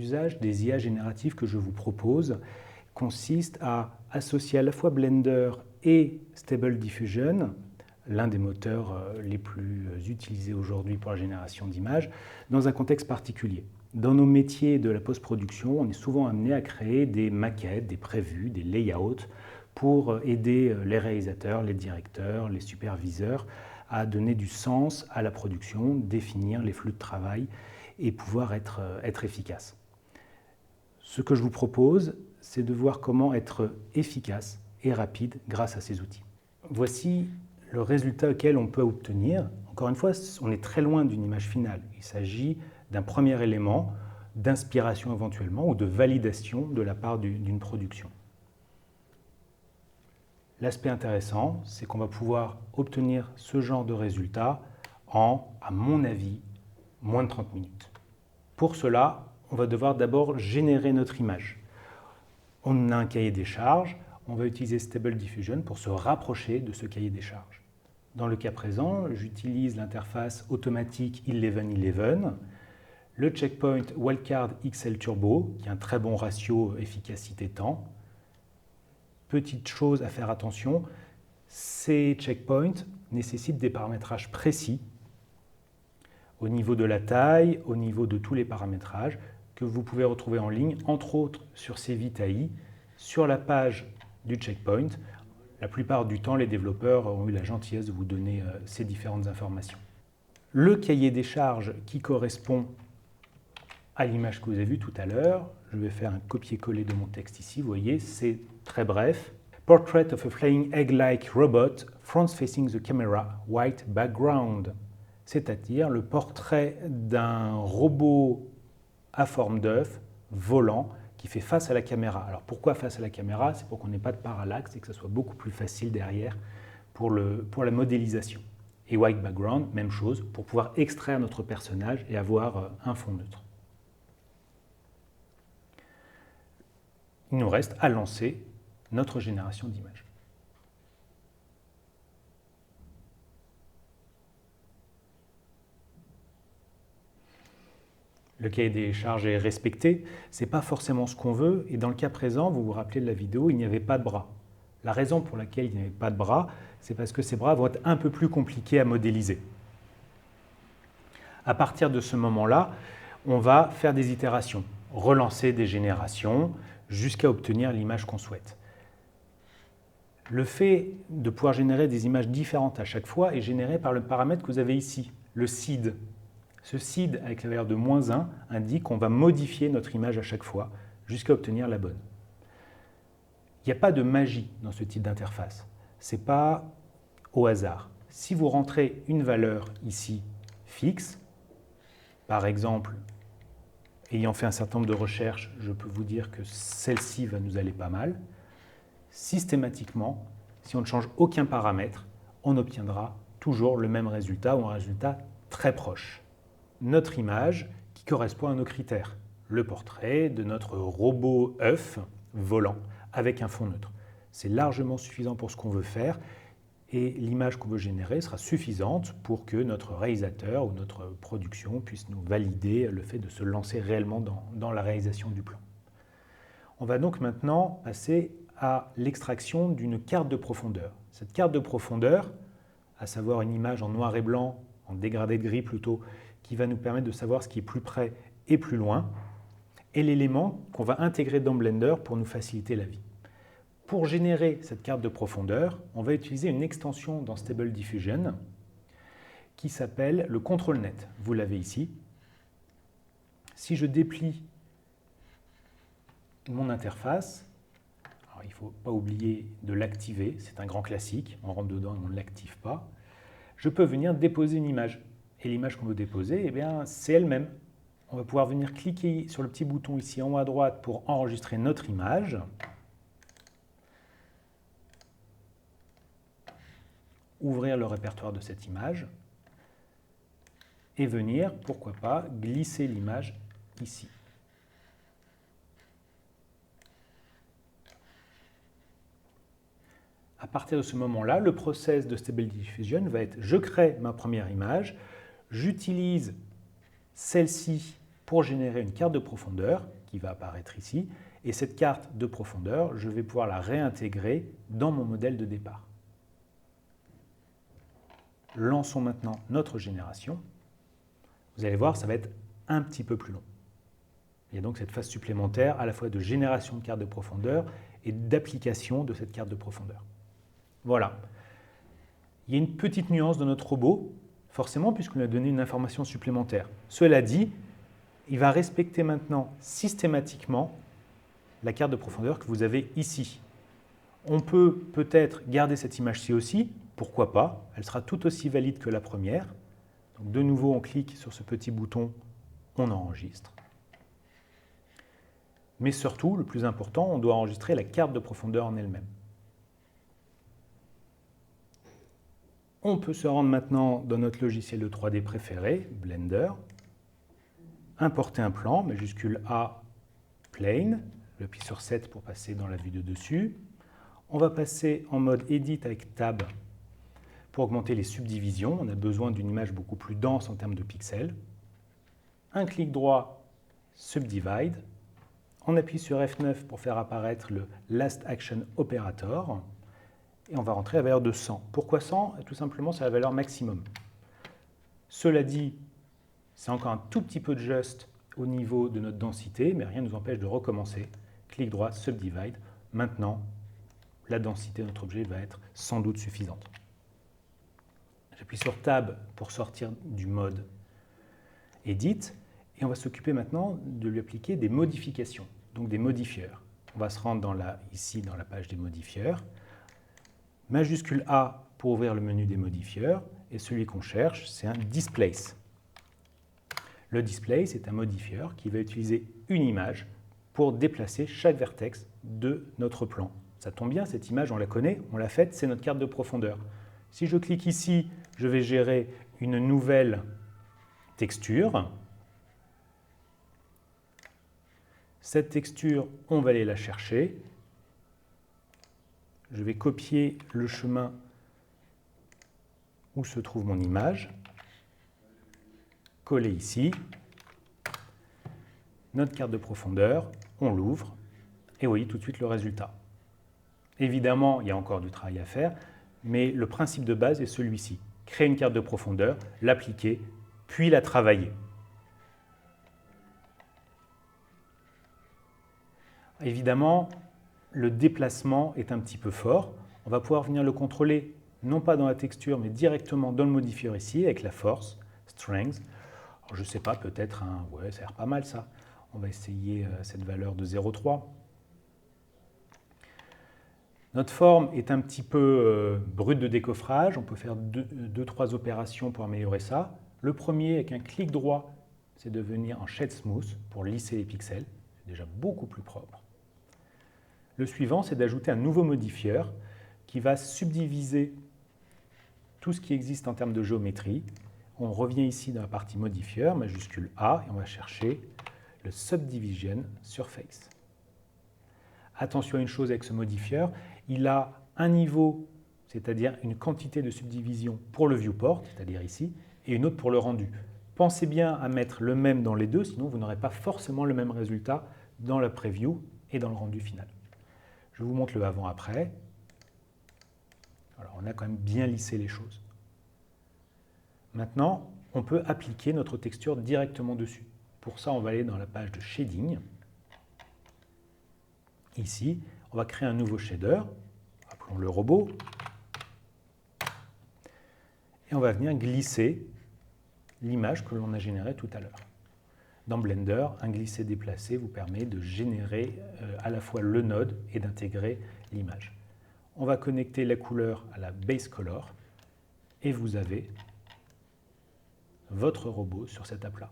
d'usage des IA génératives que je vous propose consiste à associer à la fois Blender et Stable Diffusion, l'un des moteurs les plus utilisés aujourd'hui pour la génération d'images, dans un contexte particulier. Dans nos métiers de la post-production, on est souvent amené à créer des maquettes, des prévus, des layouts pour aider les réalisateurs, les directeurs, les superviseurs à donner du sens à la production, définir les flux de travail et pouvoir être efficace. Ce que je vous propose, c'est de voir comment être efficace et rapide grâce à ces outils. Voici le résultat auquel on peut obtenir. Encore une fois, on est très loin d'une image finale. Il s'agit d'un premier élément d'inspiration éventuellement ou de validation de la part d'une production. L'aspect intéressant, c'est qu'on va pouvoir obtenir ce genre de résultat en, à mon avis, moins de 30 minutes. Pour cela, on va devoir d'abord générer notre image. On a un cahier des charges, on va utiliser Stable Diffusion pour se rapprocher de ce cahier des charges. Dans le cas présent, j'utilise l'interface automatique 1111, le checkpoint Wildcard XL Turbo, qui a un très bon ratio efficacité-temps. Petite chose à faire attention, ces checkpoints nécessitent des paramétrages précis au niveau de la taille, au niveau de tous les paramétrages que vous pouvez retrouver en ligne, entre autres sur CVTAI, sur la page du checkpoint. La plupart du temps, les développeurs ont eu la gentillesse de vous donner ces différentes informations. Le cahier des charges qui correspond à l'image que vous avez vue tout à l'heure, je vais faire un copier-coller de mon texte ici, vous voyez, c'est très bref. Portrait of a flying egg-like robot, front facing the camera, white background. C'est-à-dire le portrait d'un robot à forme d'œuf, volant, qui fait face à la caméra. Alors pourquoi face à la caméra? C'est pour qu'on n'ait pas de parallaxe et que ce soit beaucoup plus facile derrière pour la modélisation. Et white background, même chose, pour pouvoir extraire notre personnage et avoir un fond neutre. Il nous reste à lancer notre génération d'images. Le cahier des charges est respecté, ce n'est pas forcément ce qu'on veut, et dans le cas présent, vous vous rappelez de la vidéo, il n'y avait pas de bras. La raison pour laquelle il n'y avait pas de bras, c'est parce que ces bras vont être un peu plus compliqués à modéliser. À partir de ce moment-là, on va faire des itérations, relancer des générations, jusqu'à obtenir l'image qu'on souhaite. Le fait de pouvoir générer des images différentes à chaque fois est généré par le paramètre que vous avez ici, le seed. Ce seed avec la valeur de -1 indique qu'on va modifier notre image à chaque fois jusqu'à obtenir la bonne. Il n'y a pas de magie dans ce type d'interface. Ce n'est pas au hasard. Si vous rentrez une valeur ici fixe, par exemple, ayant fait un certain nombre de recherches, je peux vous dire que celle-ci va nous aller pas mal. Systématiquement, si on ne change aucun paramètre, on obtiendra toujours le même résultat ou un résultat très proche. Notre image qui correspond à nos critères. Le portrait de notre robot œuf volant avec un fond neutre. C'est largement suffisant pour ce qu'on veut faire et l'image qu'on veut générer sera suffisante pour que notre réalisateur ou notre production puisse nous valider le fait de se lancer réellement dans la réalisation du plan. On va donc maintenant passer à l'extraction d'une carte de profondeur. Cette carte de profondeur, à savoir une image en noir et blanc, en dégradé de gris plutôt, qui va nous permettre de savoir ce qui est plus près et plus loin, est l'élément qu'on va intégrer dans Blender pour nous faciliter la vie. Pour générer cette carte de profondeur, on va utiliser une extension dans Stable Diffusion qui s'appelle le Control Net. Vous l'avez ici. Si je déplie mon interface, alors il ne faut pas oublier de l'activer, c'est un grand classique, on rentre dedans et on ne l'active pas, je peux venir déposer une image. Et l'image qu'on veut déposer, eh bien, c'est elle-même. On va pouvoir venir cliquer sur le petit bouton ici en haut à droite pour enregistrer notre image. Ouvrir le répertoire de cette image et venir, pourquoi pas, glisser l'image ici. À partir de ce moment-là, le process de Stable Diffusion va être je crée ma première image, j'utilise celle-ci pour générer une carte de profondeur qui va apparaître ici. Et cette carte de profondeur, je vais pouvoir la réintégrer dans mon modèle de départ. Lançons maintenant notre génération. Vous allez voir, ça va être un petit peu plus long. Il y a donc cette phase supplémentaire à la fois de génération de carte de profondeur et d'application de cette carte de profondeur. Voilà. Il y a une petite nuance dans notre robot, forcément, puisqu'on lui a donné une information supplémentaire. Cela dit, il va respecter maintenant systématiquement la carte de profondeur que vous avez ici. On peut peut-être garder cette image-ci aussi, pourquoi pas, elle sera tout aussi valide que la première. Donc de nouveau, on clique sur ce petit bouton, on enregistre. Mais surtout, le plus important, on doit enregistrer la carte de profondeur en elle-même. On peut se rendre maintenant dans notre logiciel de 3D préféré, Blender, importer un plan, majuscule A, plane, je appuie sur 7 pour passer dans la vue de dessus. On va passer en mode Edit avec Tab pour augmenter les subdivisions. On a besoin d'une image beaucoup plus dense en termes de pixels. Un clic droit, Subdivide. On appuie sur F9 pour faire apparaître le Last Action Operator. Et on va rentrer à la valeur de 100. Pourquoi 100? Tout simplement, c'est la valeur maximum. Cela dit, c'est encore un tout petit peu de just au niveau de notre densité, mais rien ne nous empêche de recommencer. Clic droit, Subdivide. Maintenant, la densité de notre objet va être sans doute suffisante. J'appuie sur Tab pour sortir du mode Edit. Et on va s'occuper maintenant de lui appliquer des modifications, donc des modifieurs. On va se rendre ici dans la page des modifieurs. Majuscule A pour ouvrir le menu des modifieurs. Et celui qu'on cherche, c'est un Displace. Le Displace est un modifieur qui va utiliser une image pour déplacer chaque vertex de notre plan. Ça tombe bien, cette image, on la connaît, on l'a faite, c'est notre carte de profondeur. Si je clique ici, je vais gérer une nouvelle texture. Cette texture, on va aller la chercher. Je vais copier le chemin où se trouve mon image, coller ici. Notre carte de profondeur, on l'ouvre, et vous voyez tout de suite le résultat. Évidemment, il y a encore du travail à faire, mais le principe de base est celui-ci. Créer une carte de profondeur, l'appliquer, puis la travailler. Évidemment, le déplacement est un petit peu fort. On va pouvoir venir le contrôler, non pas dans la texture, mais directement dans le modifieur ici, avec la force, strength. Alors, je ne sais pas, peut-être ouais, ça a l'air pas mal ça. On va essayer cette valeur de 0,3. Notre forme est un petit peu brute de décoffrage. On peut faire deux, trois opérations pour améliorer ça. Le premier, avec un clic droit, c'est de venir en Shade Smooth pour lisser les pixels. C'est déjà beaucoup plus propre. Le suivant, c'est d'ajouter un nouveau modifieur qui va subdiviser tout ce qui existe en termes de géométrie. On revient ici dans la partie modifieur, majuscule A, et on va chercher le Subdivision Surface. Attention à une chose avec ce modifieur, il a un niveau, c'est-à-dire une quantité de subdivision pour le viewport, c'est-à-dire ici, et une autre pour le rendu. Pensez bien à mettre le même dans les deux, sinon vous n'aurez pas forcément le même résultat dans la preview et dans le rendu final. Je vous montre le avant-après. Alors, on a quand même bien lissé les choses. Maintenant, on peut appliquer notre texture directement dessus. Pour ça, on va aller dans la page de Shading. Ici, on va créer un nouveau shader, appelons-le robot. Et on va venir glisser l'image que l'on a générée tout à l'heure. Dans Blender, un glisser-déplacer vous permet de générer à la fois le node et d'intégrer l'image. On va connecter la couleur à la base color et vous avez votre robot sur cet aplat.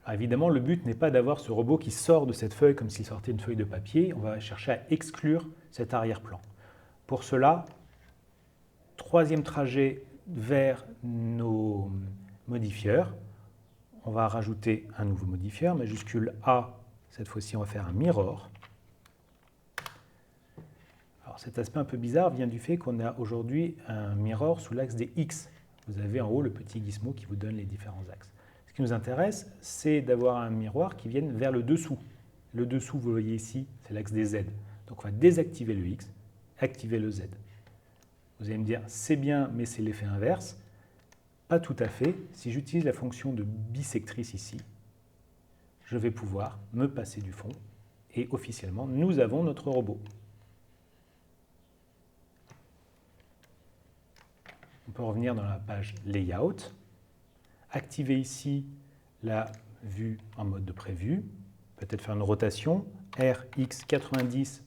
Alors évidemment, le but n'est pas d'avoir ce robot qui sort de cette feuille comme s'il sortait d'une feuille de papier. On va chercher à exclure cet arrière-plan. Pour cela, troisième trajet vers nos modifieurs. On va rajouter un nouveau modifieur, majuscule A. Cette fois-ci, on va faire un mirror. Alors, cet aspect un peu bizarre vient du fait qu'on a aujourd'hui un mirror sous l'axe des X. vous avez en haut le petit gizmo qui vous donne les différents axes. Ce qui nous intéresse, c'est d'avoir un miroir qui vienne vers le dessous. Le dessous, vous voyez ici, c'est l'axe des Z. Donc on va désactiver le X, activer le Z. Vous allez me dire, c'est bien, mais c'est l'effet inverse. Pas tout à fait. Si j'utilise la fonction de bisectrice ici, je vais pouvoir me passer du fond. Et officiellement, nous avons notre robot. On peut revenir dans la page Layout, activer ici la vue en mode de prévu, peut-être faire une rotation, RX90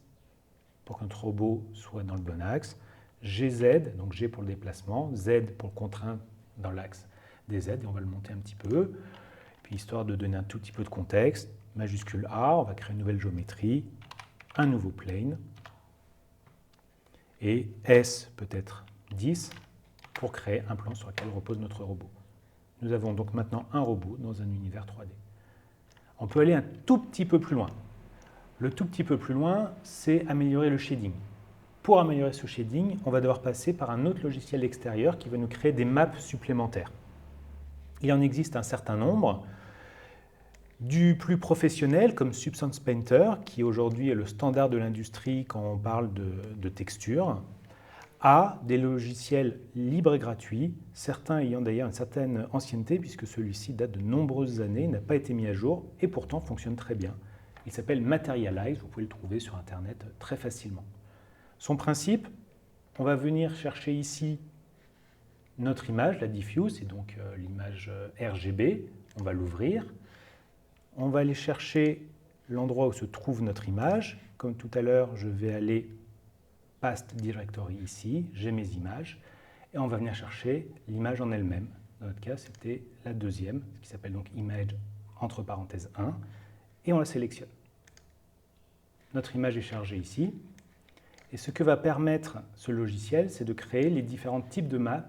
pour que notre robot soit dans le bon axe, GZ, donc G pour le déplacement, Z pour le contraindre dans l'axe des Z, et on va le monter un petit peu. Puis histoire de donner un tout petit peu de contexte, majuscule A, on va créer une nouvelle géométrie, un nouveau plane, et S peut-être 10 pour créer un plan sur lequel repose notre robot. Nous avons donc maintenant un robot dans un univers 3D. On peut aller un tout petit peu plus loin. Le tout petit peu plus loin, c'est améliorer le shading. Pour améliorer ce shading, on va devoir passer par un autre logiciel extérieur qui va nous créer des maps supplémentaires. Il en existe un certain nombre. Du plus professionnel, comme Substance Painter, qui aujourd'hui est le standard de l'industrie quand on parle de texture, à des logiciels libres et gratuits, certains ayant d'ailleurs une certaine ancienneté, puisque celui-ci date de nombreuses années, n'a pas été mis à jour, et pourtant fonctionne très bien. Il s'appelle Materialize, vous pouvez le trouver sur Internet très facilement. Son principe, on va venir chercher ici notre image, la diffuse, c'est donc l'image RGB, on va l'ouvrir. On va aller chercher l'endroit où se trouve notre image. Comme tout à l'heure, je vais aller Past Directory ici, j'ai mes images, et on va venir chercher l'image en elle-même. Dans notre cas, c'était la deuxième, qui s'appelle donc Image entre parenthèses 1, et on la sélectionne. Notre image est chargée ici, et ce que va permettre ce logiciel, c'est de créer les différents types de maps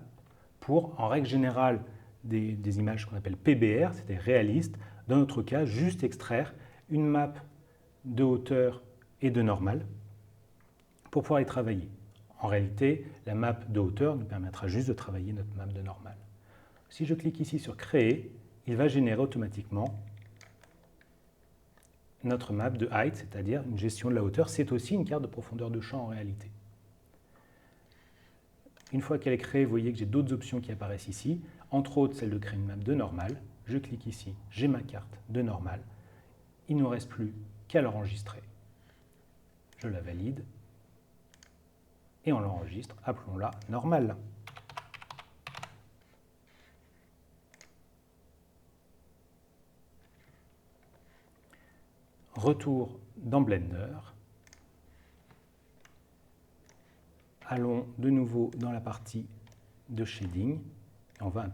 pour, en règle générale, des images qu'on appelle PBR, c'est-à-dire réalistes. Dans notre cas, juste extraire une map de hauteur et de normale pour pouvoir y travailler. En réalité, la map de hauteur nous permettra juste de travailler notre map de normale. Si je clique ici sur Créer, il va générer automatiquement notre map de height, c'est-à-dire une gestion de la hauteur. C'est aussi une carte de profondeur de champ en réalité. Une fois qu'elle est créée, vous voyez que j'ai d'autres options qui apparaissent ici, entre autres celle de créer une map de normale. Je clique ici, j'ai ma carte de normale. Il ne nous reste plus qu'à l'enregistrer. Je la valide et on l'enregistre, appelons-la normale. Retour dans Blender. Allons de nouveau dans la partie de shading et on va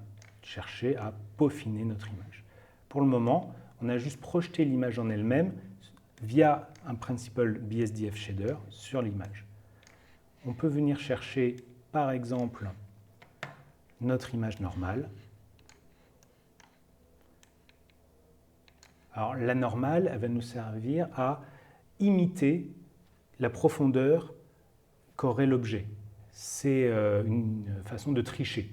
chercher à peaufiner notre image. Pour le moment, on a juste projeté l'image en elle-même via un Principal BSDF Shader sur l'image. On peut venir chercher, par exemple, notre image normale. Alors, la normale, elle va nous servir à imiter la profondeur qu'aurait l'objet. C'est une façon de tricher.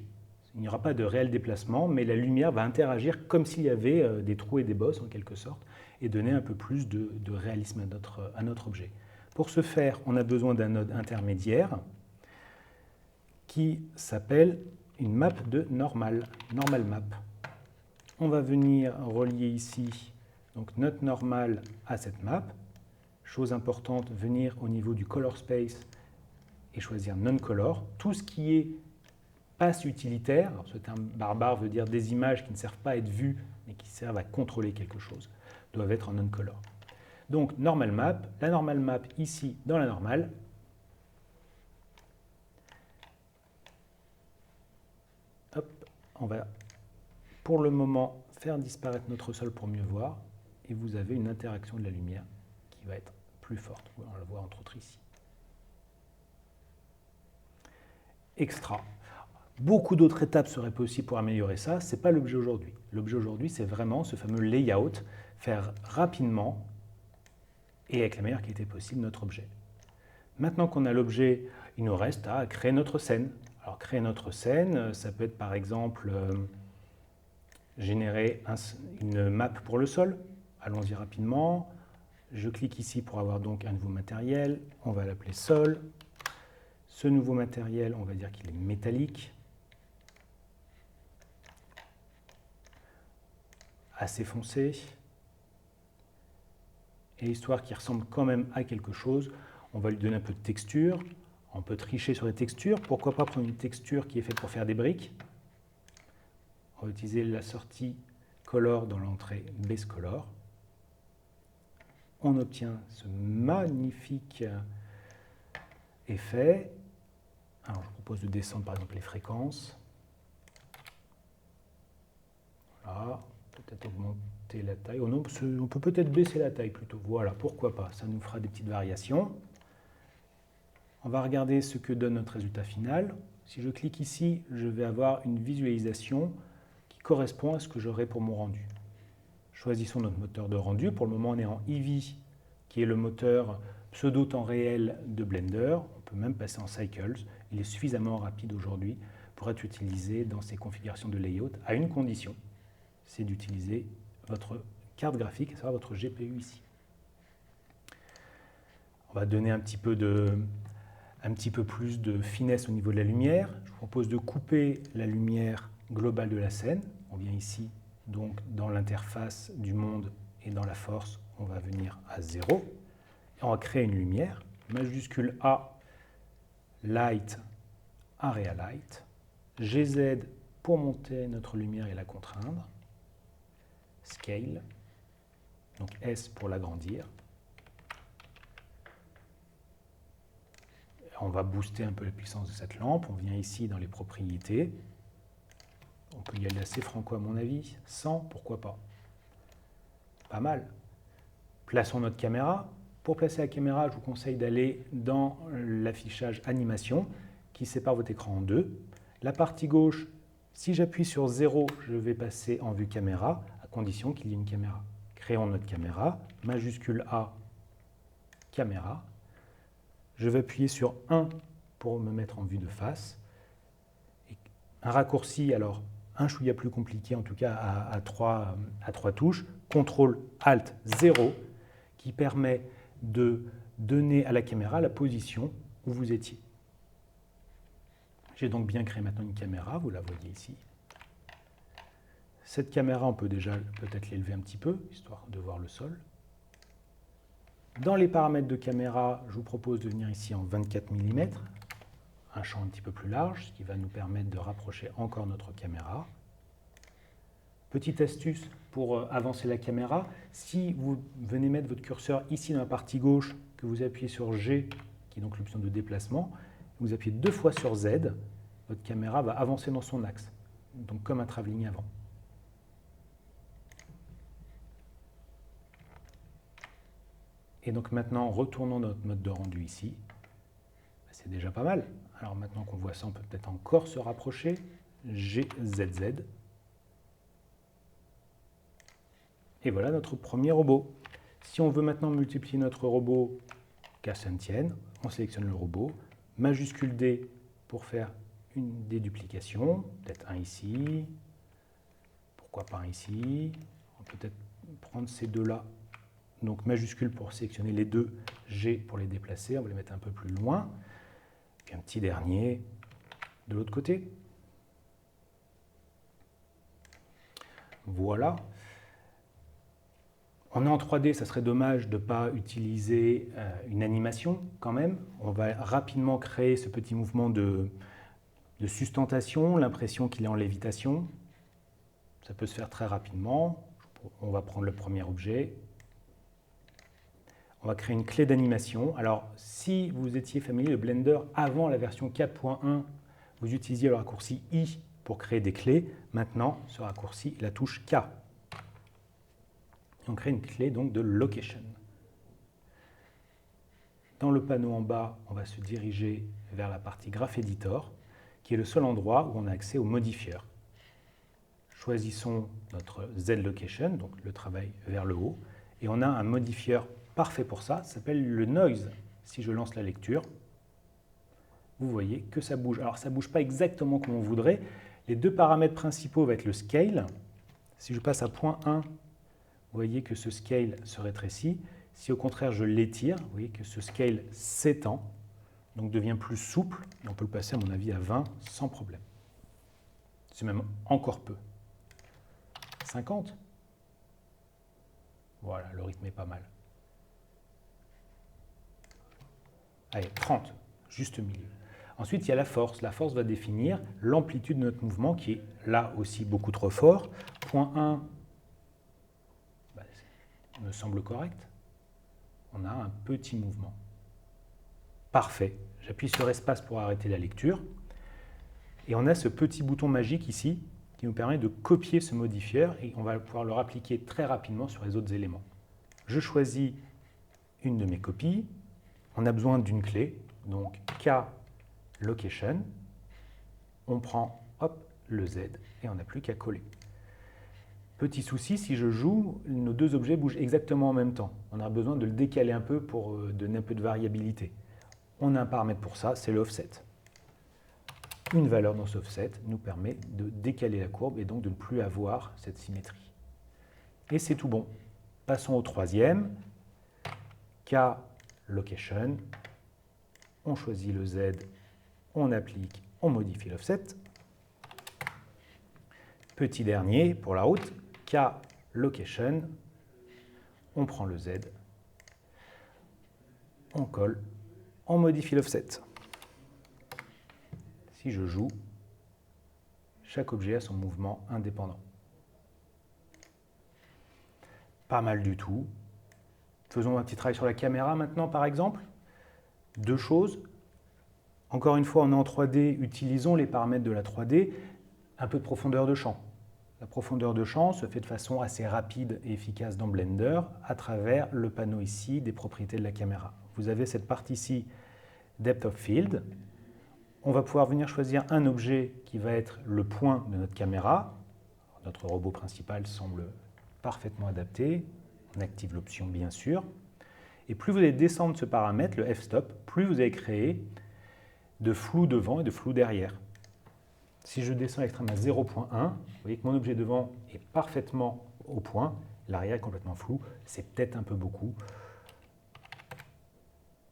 Il n'y aura pas de réel déplacement, mais la lumière va interagir comme s'il y avait des trous et des bosses, en quelque sorte, et donner un peu plus de réalisme à notre objet. Pour ce faire, on a besoin d'un node intermédiaire qui s'appelle une map de normal map. On va venir relier ici donc notre normal à cette map. Chose importante, venir au niveau du color space et choisir non-color. Tout ce qui est passe utilitaire, alors ce terme barbare veut dire des images qui ne servent pas à être vues, mais qui servent à contrôler quelque chose, doivent être en non-color. Donc, normal map, la normal map ici dans la normale. Hop, on va pour le moment faire disparaître notre sol pour mieux voir, et vous avez une interaction de la lumière qui va être plus forte. On la voit entre autres ici. Extra. Beaucoup d'autres étapes seraient possibles pour améliorer ça, ce n'est pas l'objet aujourd'hui. L'objet aujourd'hui, c'est vraiment ce fameux layout, faire rapidement et avec la meilleure qualité possible notre objet. Maintenant qu'on a l'objet, il nous reste à créer notre scène. Alors, créer notre scène, ça peut être par exemple générer une map pour le sol. Allons-y rapidement. Je clique ici pour avoir donc un nouveau matériel. On va l'appeler sol. Ce nouveau matériel, on va dire qu'il est métallique. Assez foncé. Et histoire qu'il ressemble quand même à quelque chose, on va lui donner un peu de texture. On peut tricher sur les textures. Pourquoi pas prendre une texture qui est faite pour faire des briques. On va utiliser la sortie Color dans l'entrée Base Color. On obtient ce magnifique effet. Alors, je propose de descendre par exemple les fréquences. Voilà, peut-être augmenter la taille. Oh non, on peut peut-être baisser la taille plutôt. Voilà, pourquoi pas, ça nous fera des petites variations. On va regarder ce que donne notre résultat final. Si je clique ici, je vais avoir une visualisation qui correspond à ce que j'aurai pour mon rendu. Choisissons notre moteur de rendu. Pour le moment, on est en Eevee, qui est le moteur pseudo-temps réel de Blender. On peut même passer en Cycles. Il est suffisamment rapide aujourd'hui pour être utilisé dans ces configurations de layout à une condition, c'est d'utiliser votre carte graphique, à savoir votre GPU ici. On va donner un petit peu plus de finesse au niveau de la lumière. Je vous propose de couper la lumière globale de la scène. On vient ici, donc dans l'interface du monde et dans la force, on va venir à 0. Et on va créer une lumière, majuscule A, Light, Area Light, GZ pour monter notre lumière et la contraindre, Scale, donc S pour l'agrandir. On va booster un peu la puissance de cette lampe. On vient ici dans les propriétés. On peut y aller assez franco à mon avis. 100, pourquoi pas. Pas mal. Plaçons notre caméra. Pour placer la caméra, je vous conseille d'aller dans l'affichage animation qui sépare votre écran en deux. La partie gauche, si j'appuie sur 0, je vais passer en vue caméra, à condition qu'il y ait une caméra. Créons notre caméra, majuscule A, caméra. Je vais appuyer sur 1 pour me mettre en vue de face. Et un raccourci, alors un chouïa plus compliqué, en tout cas à trois touches, CTRL ALT 0, qui permet de donner à la caméra la position où vous étiez. J'ai donc bien créé maintenant une caméra, vous la voyez ici. Cette caméra, on peut déjà peut-être l'élever un petit peu, histoire de voir le sol. Dans les paramètres de caméra, je vous propose de venir ici en 24 mm, un champ un petit peu plus large, ce qui va nous permettre de rapprocher encore notre caméra. Petite astuce pour avancer la caméra, si vous venez mettre votre curseur ici dans la partie gauche, que vous appuyez sur G, qui est donc l'option de déplacement, vous appuyez 2 fois sur Z, votre caméra va avancer dans son axe, donc comme un travelling avant. Et donc maintenant, retournons dans notre mode de rendu ici. C'est déjà pas mal. Alors maintenant qu'on voit ça, on peut peut-être encore se rapprocher. GZZ. Et voilà notre premier robot. Si on veut maintenant multiplier notre robot, qu'à ça ne tienne, on sélectionne le robot. Majuscule D pour faire une déduplication. Peut-être un ici. Pourquoi pas un ici? On peut peut-être prendre ces deux-là. Donc majuscule pour sélectionner les deux, G pour les déplacer, on va les mettre un peu plus loin. Puis un petit dernier de l'autre côté. Voilà. On est en 3D, ça serait dommage de ne pas utiliser une animation quand même. On va rapidement créer ce petit mouvement de sustentation, l'impression qu'il est en lévitation. Ça peut se faire très rapidement. On va prendre le premier objet. On va créer une clé d'animation. Alors, si vous étiez familier de Blender avant la version 4.1, vous utilisiez le raccourci I pour créer des clés. Maintenant, ce raccourci est la touche K. On crée une clé donc de Location. Dans le panneau en bas, on va se diriger vers la partie Graph Editor, qui est le seul endroit où on a accès aux modifieurs. Choisissons notre Z-Location, donc le travail vers le haut, et on a un modifieur parfait pour ça, ça s'appelle le Noise. Si je lance la lecture, vous voyez que ça bouge. Alors ça ne bouge pas exactement comme on voudrait. Les deux paramètres principaux vont être le scale. Si je passe à point 1, vous voyez que ce scale se rétrécit. Si au contraire je l'étire, vous voyez que ce scale s'étend, donc devient plus souple, et on peut le passer à mon avis à 20 sans problème. C'est même encore peu. 50. Voilà, le rythme est pas mal. Allez, 30, juste milieu. Ensuite, il y a la force. La force va définir l'amplitude de notre mouvement qui est là aussi beaucoup trop fort. Point 1 me semble correct. On a un petit mouvement. Parfait. J'appuie sur espace pour arrêter la lecture. Et on a ce petit bouton magique ici qui nous permet de copier ce modifieur et on va pouvoir le appliquer très rapidement sur les autres éléments. Je choisis une de mes copies. On a besoin d'une clé, donc K location. On prend hop, le Z et on n'a plus qu'à coller. Petit souci, si je joue, nos deux objets bougent exactement en même temps. On a besoin de le décaler un peu pour donner un peu de variabilité. On a un paramètre pour ça, c'est l'offset. Une valeur dans cet offset nous permet de décaler la courbe et donc de ne plus avoir cette symétrie. Et c'est tout bon. Passons au troisième. K location. On choisit le Z, on applique, on modifie l'offset. Petit dernier pour la route. K location. On prend le Z, on colle, on modifie l'offset. Si je joue, chaque objet a son mouvement indépendant. Pas mal du tout. Faisons un petit travail sur la caméra maintenant, par exemple. Deux choses. Encore une fois, on est en 3D, utilisons les paramètres de la 3D. Un peu de profondeur de champ. La profondeur de champ se fait de façon assez rapide et efficace dans Blender à travers le panneau ici des propriétés de la caméra. Vous avez cette partie ici, Depth of Field. On va pouvoir venir choisir un objet qui va être le point de notre caméra. Notre robot principal semble parfaitement adapté. On active l'option bien sûr. Et plus vous allez descendre ce paramètre, le f-stop, plus vous allez créer de flou devant et de flou derrière. Si je descends à l'extrême à 0.1, vous voyez que mon objet devant est parfaitement au point, l'arrière est complètement flou, c'est peut-être un peu beaucoup.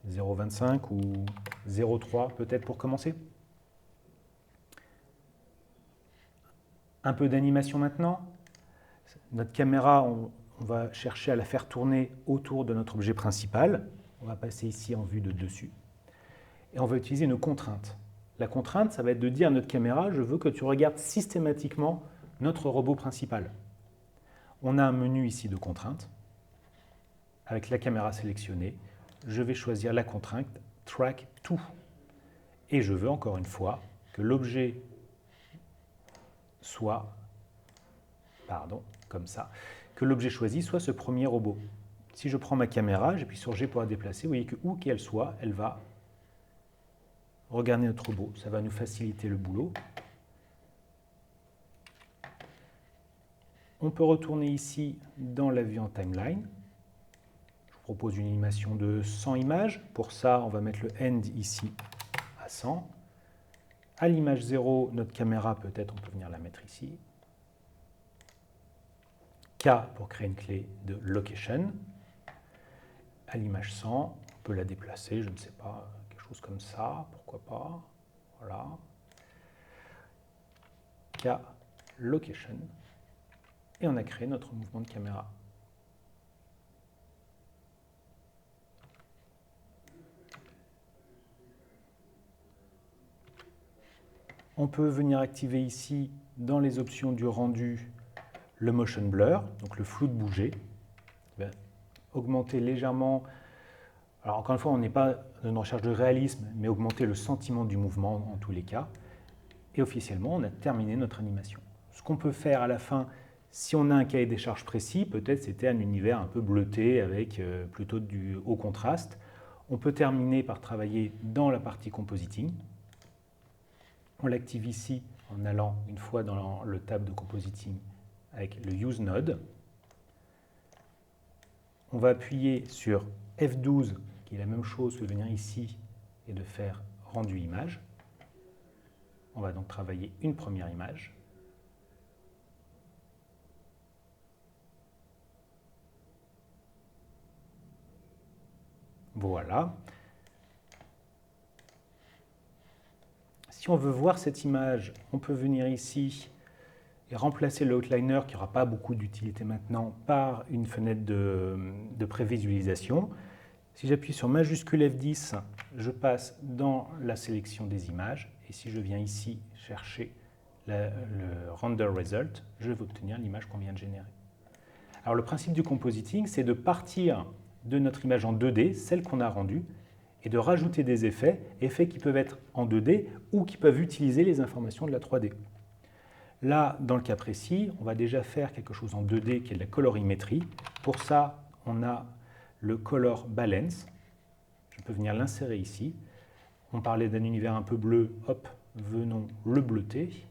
0.25 ou 0.3 peut-être pour commencer. Un peu d'animation maintenant. Notre caméra, on va chercher à la faire tourner autour de notre objet principal. On va passer ici en vue de dessus. Et on va utiliser une contrainte. La contrainte, ça va être de dire à notre caméra, je veux que tu regardes systématiquement notre robot principal. On a un menu ici de contraintes. Avec la caméra sélectionnée, je vais choisir la contrainte Track To. Et je veux encore une fois que l'objet soit, comme ça, que l'objet choisi soit ce premier robot. Si je prends ma caméra, j'appuie sur G pour la déplacer, vous voyez que où qu'elle soit, elle va regarder notre robot. Ça va nous faciliter le boulot. On peut retourner ici dans la vue en timeline. Je vous propose une animation de 100 images. Pour ça, on va mettre le end ici à 100. À l'image 0, notre caméra, peut-être, on peut venir la mettre ici. K pour créer une clé de location. À l'image 100, on peut la déplacer, je ne sais pas, quelque chose comme ça, pourquoi pas. Voilà. K location. Et on a créé notre mouvement de caméra. On peut venir activer ici, dans les options du rendu, le motion blur, donc le flou de bouger. Augmenter légèrement, alors encore une fois, on n'est pas dans une recherche de réalisme, mais augmenter le sentiment du mouvement en tous les cas. Et officiellement, on a terminé notre animation. Ce qu'on peut faire à la fin, si on a un cahier des charges précis, peut-être c'était un univers un peu bleuté avec plutôt du haut contraste. On peut terminer par travailler dans la partie compositing. On l'active ici en allant une fois dans le tab de compositing avec le Use Node. On va appuyer sur F12, qui est la même chose que de venir ici et de faire rendu image. On va donc travailler une première image. Voilà. Si on veut voir cette image, on peut venir ici et remplacer le outliner, qui n'aura pas beaucoup d'utilité maintenant, par une fenêtre de prévisualisation. Si j'appuie sur majuscule F10, je passe dans la sélection des images. Et si je viens ici chercher le render result, je vais obtenir l'image qu'on vient de générer. Alors le principe du compositing, c'est de partir de notre image en 2D, celle qu'on a rendue, et de rajouter des effets qui peuvent être en 2D ou qui peuvent utiliser les informations de la 3D. Là, dans le cas précis, on va déjà faire quelque chose en 2D qui est de la colorimétrie. Pour ça, on a le color balance. Je peux venir l'insérer ici. On parlait d'un univers un peu bleu, hop, venons le bleuter.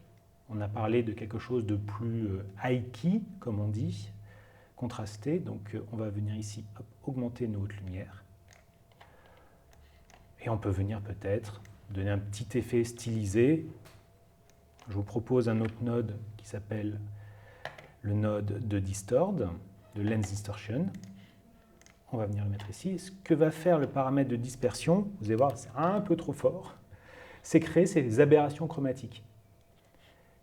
On a parlé de quelque chose de plus high-key, comme on dit, contrasté. Donc on va venir ici, hop, augmenter nos hautes lumières. Et on peut venir peut-être donner un petit effet stylisé. Je vous propose un autre node qui s'appelle le node de distort, de lens distortion. On va venir le mettre ici. Ce que va faire le paramètre de dispersion, vous allez voir, c'est un peu trop fort, c'est créer ces aberrations chromatiques.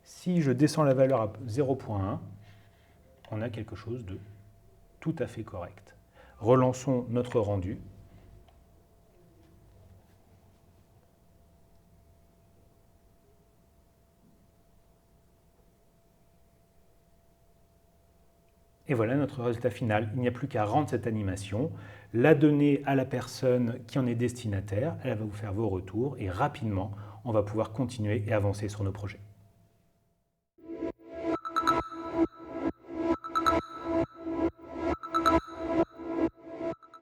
Si je descends la valeur à 0.1, on a quelque chose de tout à fait correct. Relançons notre rendu. Et voilà notre résultat final. Il n'y a plus qu'à rendre cette animation, la donner à la personne qui en est destinataire, elle va vous faire vos retours et rapidement, on va pouvoir continuer et avancer sur nos projets.